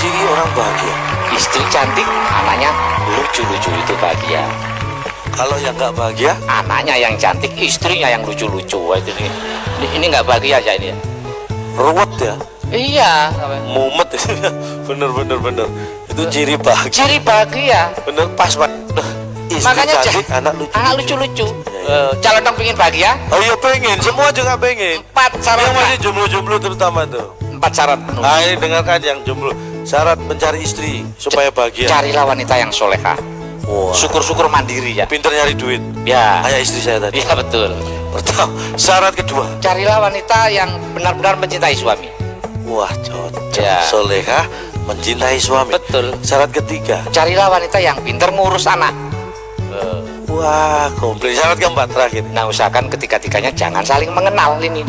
ciri orang bahagia? Istri cantik, anaknya lucu-lucu itu bahagia. Kalau yang nggak bahagia? Anaknya yang cantik, istrinya yang lucu-lucu. Wah, ini nggak bahagia ya ini. Ruwet ya? Iya. Mumet ya? Bener. Itu ciri bahagia. Ciri bahagia. Bener pas Pak. Istri Makanya cantik, anak lucu. anak lucu-lucu. Calon dong pengen bahagia. Oh iya pengen, semua juga pengen. 4 syarat. Yang masih jomblo-jomblo terutama tuh. 4 syarat. Nah ini dengarkan yang jomblo. Syarat mencari istri supaya bahagia. Carilah wanita yang soleha. Wah. Syukur-syukur mandiri ya. Pinter nyari duit. Ya. Kayak istri saya tadi. Iya betul. Pertama, syarat kedua. Carilah wanita yang benar-benar mencintai suami. Wah cocok. Ya. Soleha mencintai suami. Betul. Syarat ketiga. Carilah wanita yang pintar ngurus anak. Wah komplit. Syarat keempat terakhir. Nah usahakan ketiga-tiganya jangan saling mengenal ini.